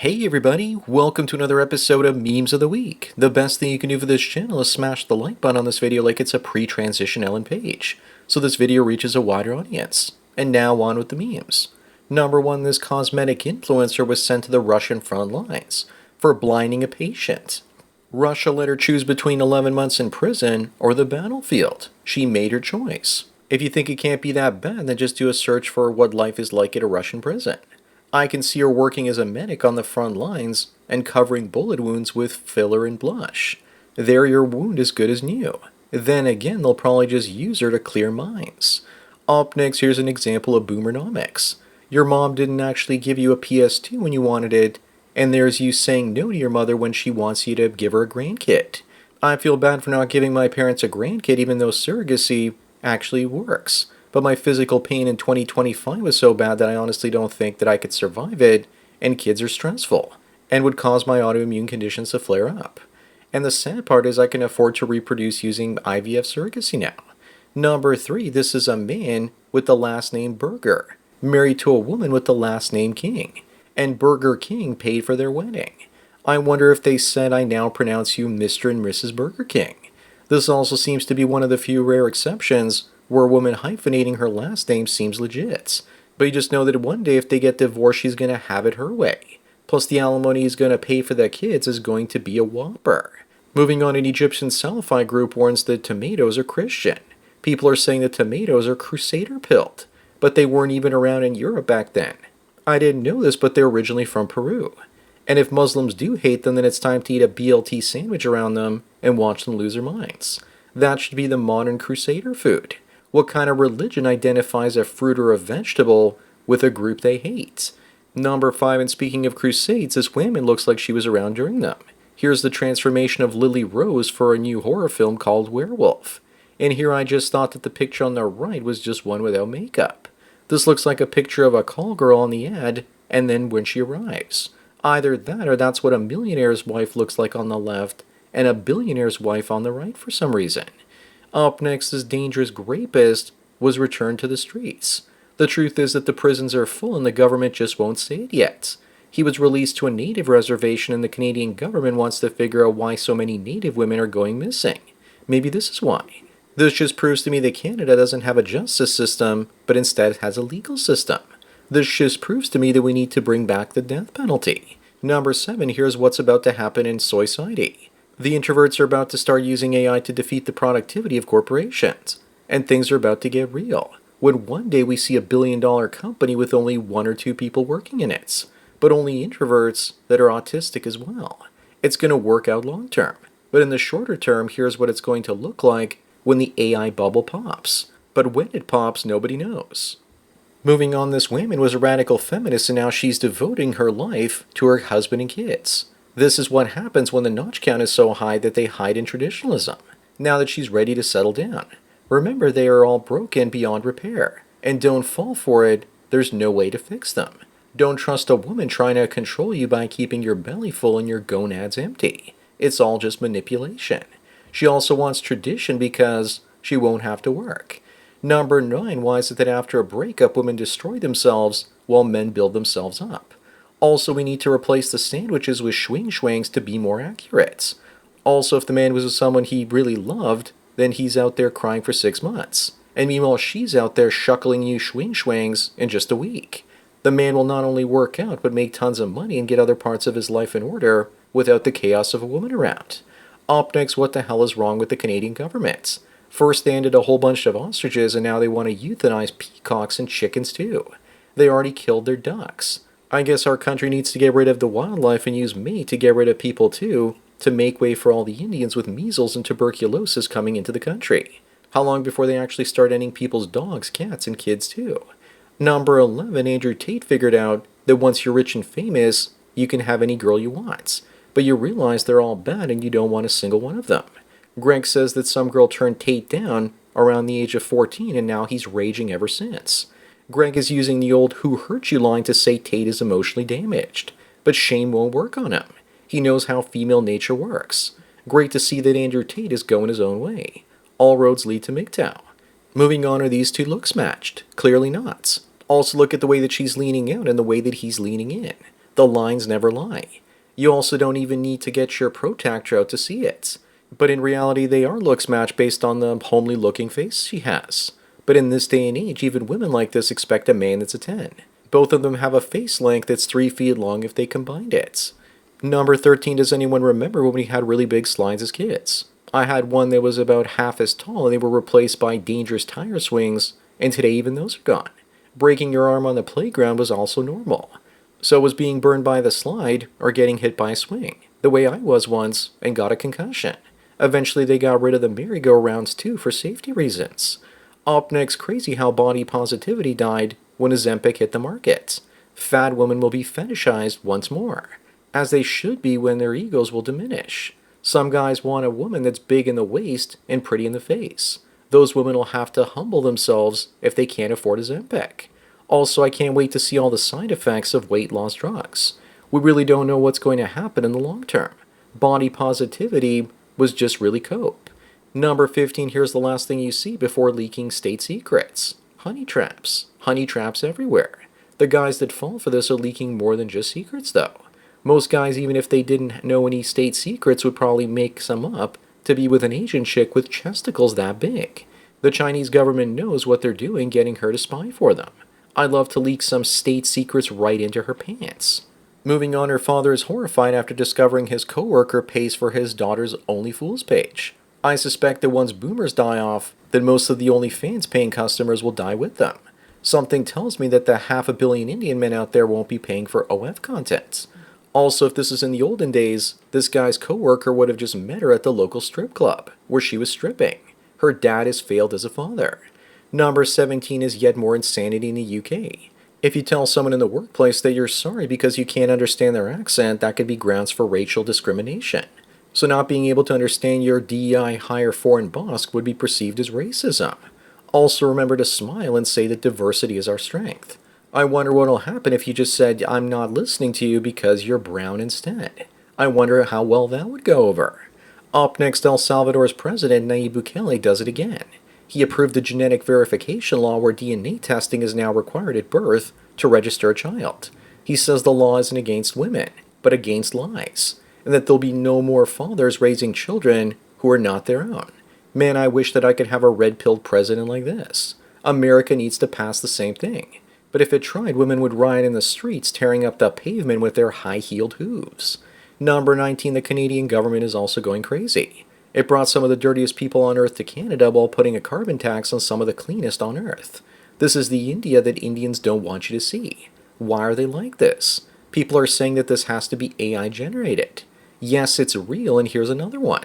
Hey everybody, welcome to another episode of Memes of the Week. The best thing you can do for this channel is smash the like button on this video like it's a pre-transition Ellen page, so this video reaches a wider audience. And now on with the memes. Number 1, this cosmetic influencer was sent to the Russian front lines for blinding a patient. Russia let her choose between 11 months in prison or the battlefield. She made her choice. If you think it can't be that bad, then just do a search for what life is like at a Russian prison. I can see her working as a medic on the front lines and covering bullet wounds with filler and blush. There your wound is good as new. Then again, they'll probably just use her to clear minds. Up next, here's an example of boomernomics. Your mom didn't actually give you a PS2 when you wanted it, and there's you saying no to your mother when she wants you to give her a grandkid. I feel bad for not giving my parents a grandkid even though surrogacy actually works. But my physical pain in 2025 was so bad that I honestly don't think that I could survive it, and kids are stressful, and would cause my autoimmune conditions to flare up. And the sad part is I can afford to reproduce using IVF surrogacy now. Number 3, this is a man with the last name Burger, married to a woman with the last name King, and Burger King paid for their wedding. I wonder if they said I now pronounce you Mr. and Mrs. Burger King. This also seems to be one of the few rare exceptions where a woman hyphenating her last name seems legit. But you just know that one day if they get divorced, she's going to have it her way. Plus the alimony he's going to pay for the kids is going to be a whopper. Moving on, an Egyptian Salafite group warns that tomatoes are Christian. People are saying that tomatoes are crusader pilled, but they weren't even around in Europe back then. I didn't know this, but they're originally from Peru. And if Muslims do hate them, then it's time to eat a BLT sandwich around them and watch them lose their minds. That should be the modern crusader food. What kind of religion identifies a fruit or a vegetable with a group they hate? Number 5, and speaking of crusades, this woman looks like she was around during them. Here's the transformation of Lily Rose for a new horror film called Werewolf. And here I just thought that the picture on the right was just one without makeup. This looks like a picture of a call girl on the ad, and then when she arrives. Either that or that's what a millionaire's wife looks like on the left, and a billionaire's wife on the right for some reason. Up next, this dangerous rapist was returned to the streets. The truth is that the prisons are full and the government just won't say it yet. He was released to a native reservation and the Canadian government wants to figure out why so many native women are going missing. Maybe this is why. This just proves to me that Canada doesn't have a justice system, but instead has a legal system. This just proves to me that we need to bring back the death penalty. Number 7, here's what's about to happen in society. The introverts are about to start using AI to defeat the productivity of corporations. And things are about to get real. When one day we see a billion-dollar company with only 1 or 2 people working in it. But only introverts that are autistic as well. It's going to work out long term. But in the shorter term, here's what it's going to look like when the AI bubble pops. But when it pops, nobody knows. Moving on, this woman was a radical feminist and now she's devoting her life to her husband and kids. This is what happens when the notch count is so high that they hide in traditionalism, now that she's ready to settle down. Remember, they are all broken beyond repair, and don't fall for it, there's no way to fix them. Don't trust a woman trying to control you by keeping your belly full and your gonads empty. It's all just manipulation. She also wants tradition because she won't have to work. Number 9, why is it that after a breakup, women destroy themselves while men build themselves up? Also, we need to replace the sandwiches with schwing-schwangs to be more accurate. Also, if the man was with someone he really loved, then he's out there crying for 6 months. And meanwhile, she's out there shuckling you schwing-schwangs in just a week. The man will not only work out, but make tons of money and get other parts of his life in order without the chaos of a woman around. Up next, what the hell is wrong with the Canadian government? First, they ended a whole bunch of ostriches, and now they want to euthanize peacocks and chickens too. They already killed their ducks. I guess our country needs to get rid of the wildlife and use me to get rid of people too, to make way for all the Indians with measles and tuberculosis coming into the country. How long before they actually start ending people's dogs, cats, and kids too? Number 11, Andrew Tate figured out that once you're rich and famous, you can have any girl you want. But you realize they're all bad and you don't want a single one of them. Greg says that some girl turned Tate down around the age of 14 and now he's raging ever since. Greg is using the old "who hurt you" line to say Tate is emotionally damaged. But shame won't work on him. He knows how female nature works. Great to see that Andrew Tate is going his own way. All roads lead to MGTOW. Moving on, are these two looks matched? Clearly not. Also look at the way that she's leaning out and the way that he's leaning in. The lines never lie. You also don't even need to get your protractor out to see it. But in reality, they are looks match based on the homely looking face she has. But in this day and age, even women like this expect a man that's a 10. Both of them have a face length that's 3 feet long if they combined it. Number 13, does anyone remember when we had really big slides as kids? I had one that was about half as tall and they were replaced by dangerous tire swings, and today even those are gone. Breaking your arm on the playground was also normal. So was being burned by the slide or getting hit by a swing, the way I was once and got a concussion. Eventually they got rid of the merry-go-rounds too for safety reasons. Up next, crazy how body positivity died when Ozempic hit the market. Fat women will be fetishized once more, as they should be when their egos will diminish. Some guys want a woman that's big in the waist and pretty in the face. Those women will have to humble themselves if they can't afford Ozempic. Also, I can't wait to see all the side effects of weight loss drugs. We really don't know what's going to happen in the long term. Body positivity was just really cope. Number 15, here's the last thing you see before leaking state secrets. Honey traps. Honey traps everywhere. The guys that fall for this are leaking more than just secrets though. Most guys, even if they didn't know any state secrets, would probably make some up to be with an Asian chick with chesticles that big. The Chinese government knows what they're doing, getting her to spy for them. I'd love to leak some state secrets right into her pants. Moving on, her father is horrified after discovering his coworker pays for his daughter's OnlyFools page. I suspect that once boomers die off, then most of the OnlyFans paying customers will die with them. Something tells me that the 500 million Indian men out there won't be paying for OF content. Also, if this is in the olden days, this guy's coworker would have just met her at the local strip club, where she was stripping. Her dad has failed as a father. Number 17 is yet more insanity in the UK. If you tell someone in the workplace that you're sorry because you can't understand their accent, that could be grounds for racial discrimination. So not being able to understand your DEI hire foreign boss would be perceived as racism. Also remember to smile and say that diversity is our strength. I wonder what will happen if you just said, I'm not listening to you because you're brown instead. I wonder how well that would go over. Up next, El Salvador's president, Nayib Bukele, does it again. He approved a genetic verification law where DNA testing is now required at birth to register a child. He says the law isn't against women, but against lies, and that there'll be no more fathers raising children who are not their own. Man, I wish that I could have a red-pilled president like this. America needs to pass the same thing. But if it tried, women would riot in the streets, tearing up the pavement with their high-heeled hooves. Number 19, the Canadian government is also going crazy. It brought some of the dirtiest people on Earth to Canada while putting a carbon tax on some of the cleanest on Earth. This is the India that Indians don't want you to see. Why are they like this? People are saying that this has to be AI generated. Yes, it's real, and here's another one.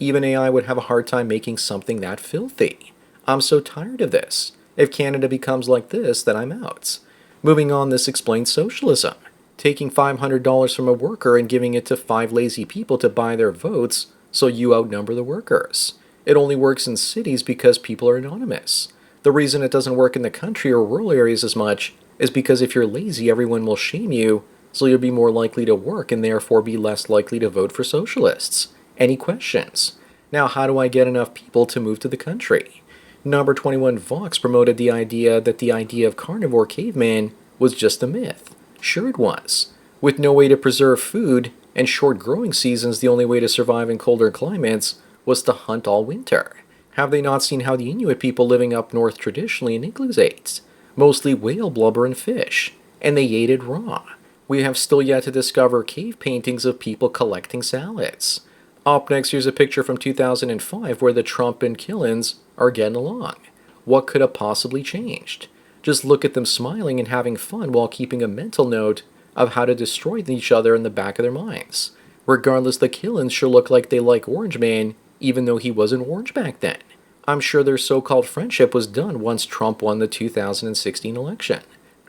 Even AI would have a hard time making something that filthy. I'm so tired of this. If Canada becomes like this, then I'm out. Moving on, this explains socialism. Taking $500 from a worker and giving it to 5 lazy people to buy their votes so you outnumber the workers. It only works in cities because people are anonymous. The reason it doesn't work in the country or rural areas as much is because if you're lazy, everyone will shame you, so you'll be more likely to work and therefore be less likely to vote for socialists. Any questions? Now, how do I get enough people to move to the country? Number 21, Vox promoted the idea that the idea of carnivore caveman was just a myth. Sure it was. With no way to preserve food and short growing seasons, the only way to survive in colder climates was to hunt all winter. Have they not seen how the Inuit people living up north traditionally in igloos ate? Mostly whale blubber and fish, and they ate it raw. We have still yet to discover cave paintings of people collecting salads. Up next, here's a picture from 2005 where the Trump and Killins are getting along. What could have possibly changed? Just look at them smiling and having fun while keeping a mental note of how to destroy each other in the back of their minds. Regardless, the Killins sure look like they like Orange Man, even though he wasn't orange back then. I'm sure their so-called friendship was done once Trump won the 2016 election.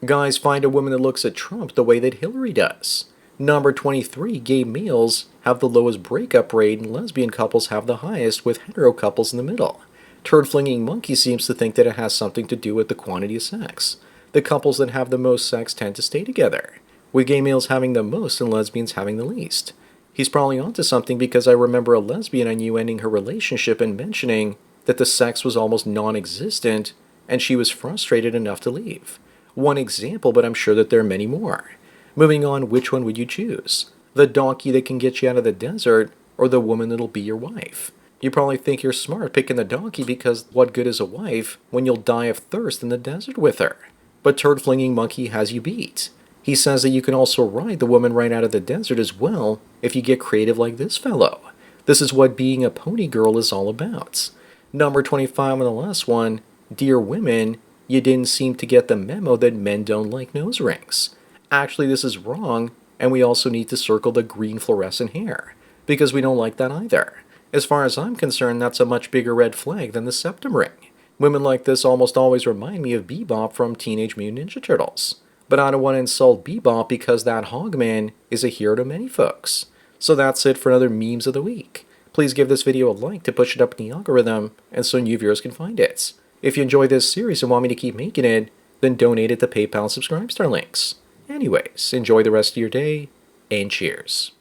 Guys, find a woman that looks at Trump the way that Hillary does. Number 23, gay males have the lowest breakup rate and lesbian couples have the highest, with hetero couples in the middle. Turd-flinging monkey seems to think that it has something to do with the quantity of sex. The couples that have the most sex tend to stay together, with gay males having the most and lesbians having the least. He's probably onto something because I remember a lesbian I knew ending her relationship and mentioning that the sex was almost non-existent and she was frustrated enough to leave. One example, but I'm sure that there are many more. Moving on, which one would you choose? The donkey that can get you out of the desert, or the woman that'll be your wife? You probably think you're smart picking the donkey because what good is a wife when you'll die of thirst in the desert with her? But Turd Flinging Monkey has you beat. He says that you can also ride the woman right out of the desert as well if you get creative like this fellow. This is what being a pony girl is all about. Number 25 on the last one, dear women, you didn't seem to get the memo that men don't like nose rings. Actually, this is wrong, and we also need to circle the green fluorescent hair, because we don't like that either. As far as I'm concerned, that's a much bigger red flag than the septum ring. Women like this almost always remind me of Bebop from Teenage Mutant Ninja Turtles. But I don't want to insult Bebop because that Hogman is a hero to many folks. So that's it for another Memes of the Week. Please give this video a like to push it up in the algorithm, and so new viewers can find it. If you enjoy this series and want me to keep making it, then donate it to PayPal and Subscribe Star links. Anyways, enjoy the rest of your day, and cheers.